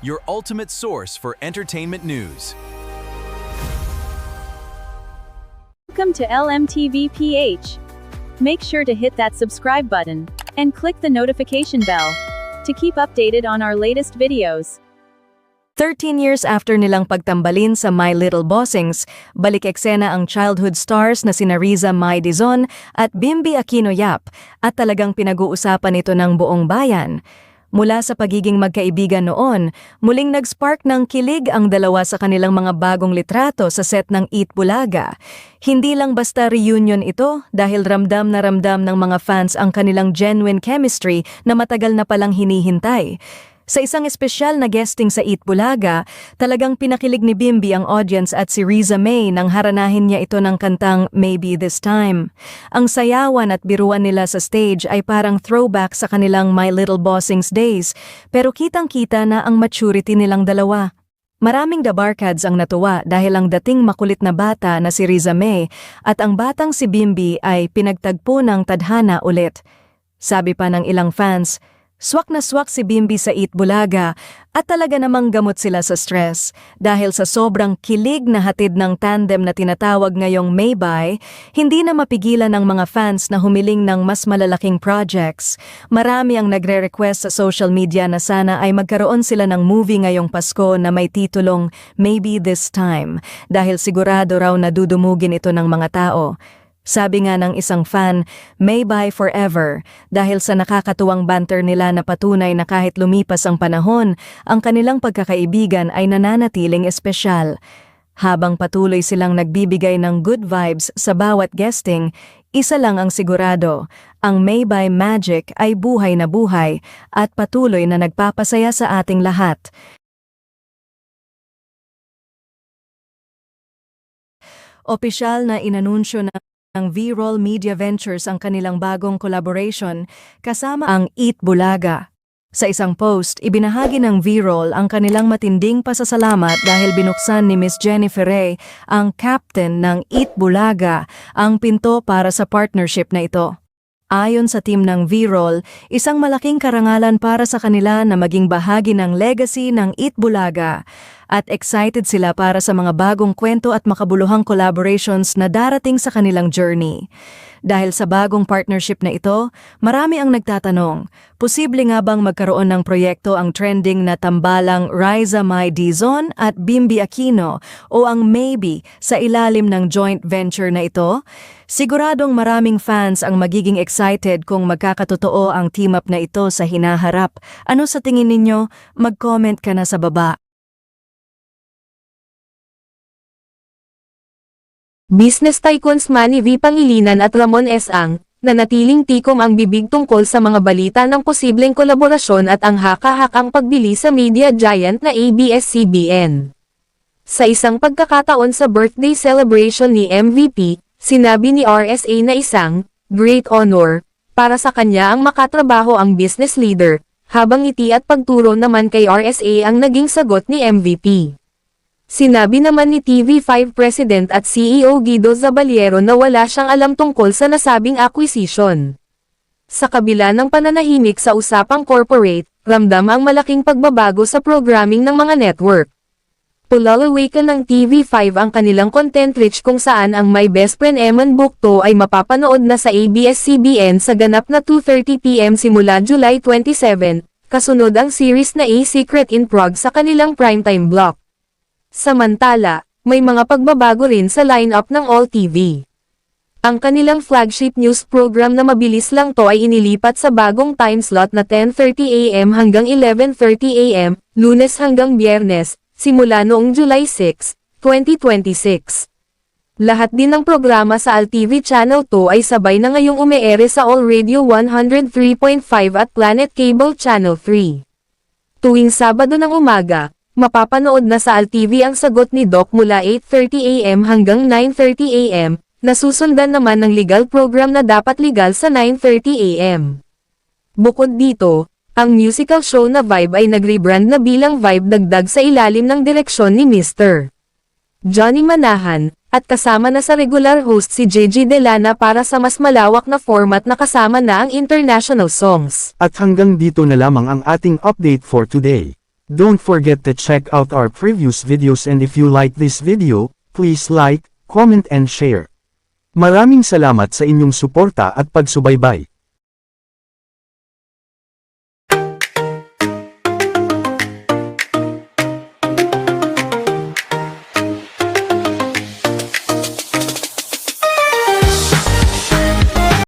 your ultimate source for entertainment news. Welcome to LMTV PH. Make sure to hit that subscribe button and click the notification bell to keep updated on our latest videos. 13 years after nilang pagtambalin sa My Little Bossings, balik eksena ang childhood stars na sina Riza Mai Dizon at Bimbi Aquino Yap at talagang pinag-uusapan ito ng buong bayan. Mula sa pagiging magkaibigan noon, muling nag-spark ng kilig ang dalawa sa kanilang mga bagong litrato sa set ng Eat Bulaga. Hindi lang basta reunion ito dahil ramdam na ramdam ng mga fans ang kanilang genuine chemistry na matagal na palang hinihintay. Sa isang espesyal na guesting sa Eat Bulaga, talagang pinakilig ni Bimbi ang audience at si Riza Mai nang haranahin niya ito ng kantang Maybe This Time. Ang sayawan at biruan nila sa stage ay parang throwback sa kanilang My Little Bossings days, pero kitang-kita na ang maturity nilang dalawa. Maraming dabarkads ang natuwa dahil ang dating makulit na bata na si Riza Mai at ang batang si Bimbi ay pinagtagpo ng tadhana ulit. Sabi pa ng ilang fans, swak na swak si Bimbi sa Eat Bulaga at talaga namang gamot sila sa stress dahil sa sobrang kilig na hatid ng tandem na tinatawag ngayong Maybay, hindi na mapigilan ng mga fans na humiling ng mas malalaking projects. Marami ang nagre-request sa social media na sana ay magkaroon sila ng movie ngayong Pasko na may titulong Maybe This Time dahil sigurado raw na dudumugin ito ng mga tao. Sabi nga ng isang fan, Maybay forever, dahil sa nakakatuwang banter nila na patunay na kahit lumipas ang panahon, ang kanilang pagkakaibigan ay nananatiling espesyal. Habang patuloy silang nagbibigay ng good vibes sa bawat guesting, isa lang ang sigurado, ang Maybay magic ay buhay na buhay at patuloy na nagpapasaya sa ating lahat. Opisyal na inanunsyo ng V-Roll Media Ventures ang kanilang bagong collaboration kasama ang Eat Bulaga. Sa isang post, ibinahagi ng V-Roll ang kanilang matinding pasasalamat dahil binuksan ni Miss Jenny Ferre, ang captain ng Eat Bulaga, ang pinto para sa partnership na ito. Ayon sa team ng V-Roll, isang malaking karangalan para sa kanila na maging bahagi ng legacy ng Eat Bulaga at excited sila para sa mga bagong kwento at makabuluhang collaborations na darating sa kanilang journey. Dahil sa bagong partnership na ito, marami ang nagtatanong, posible nga bang magkaroon ng proyekto ang trending na tambalang Riza Mai Dizon at Bimbi Aquino o ang Maybe sa ilalim ng joint venture na ito? Siguradong maraming fans ang magiging excited kung magkakatotoo ang team up na ito sa hinaharap. Ano sa tingin ninyo? Mag-comment ka na sa baba. Business tycoons Manny V. Pangilinan at Ramon S. Ang, nanatiling tikom ang bibig tungkol sa mga balita ng posibleng kolaborasyon at ang haka-hakang pagbili sa media giant na ABS-CBN. Sa isang pagkakataon sa birthday celebration ni MVP, sinabi ni RSA na isang great honor para sa kanya ang makatrabaho ang business leader, habang ngiti at pagturo naman kay RSA ang naging sagot ni MVP. Sinabi naman ni TV5 President at CEO Guido Zabaliero na wala siyang alam tungkol sa nasabing acquisition. Sa kabila ng pananahimik sa usapang corporate, ramdam ang malaking pagbabago sa programming ng mga network. Pulalawakan ng TV5 ang kanilang content-rich kung saan ang My Best Friend Eman Bukto ay mapapanood na sa ABS-CBN sa ganap na 2:30 PM simula July 27, kasunod ang series na A Secret in Prague sa kanilang primetime block. Samantala, may mga pagbabago rin sa lineup ng All TV. Ang kanilang flagship news program na mabilis lang to ay inilipat sa bagong time slot na 10:30 AM hanggang 11:30 AM, Lunes hanggang Biyernes, simula noong July 6, 2026. Lahat din ng programa sa All TV Channel 2 ay sabay na ngayong umeere sa All Radio 103.5 at Planet Cable Channel 3. Tuwing Sabado ng umaga, mapapanood na sa All TV ang sagot ni Doc mula 8:30 AM hanggang 9:30 AM, nasusundan naman ng legal program na dapat legal sa 9:30 AM. Bukod dito, ang musical show na Vibe ay nag-rebrand na bilang Vibe dagdag sa ilalim ng direksyon ni Mr. Johnny Manahan, at kasama na sa regular host si JG Delana para sa mas malawak na format na kasama na ang international songs. At hanggang dito na lamang ang ating update for today. Don't forget to check out our previous videos, and if you like this video, please like, comment and share. Maraming salamat sa inyong suporta at pagsubaybay.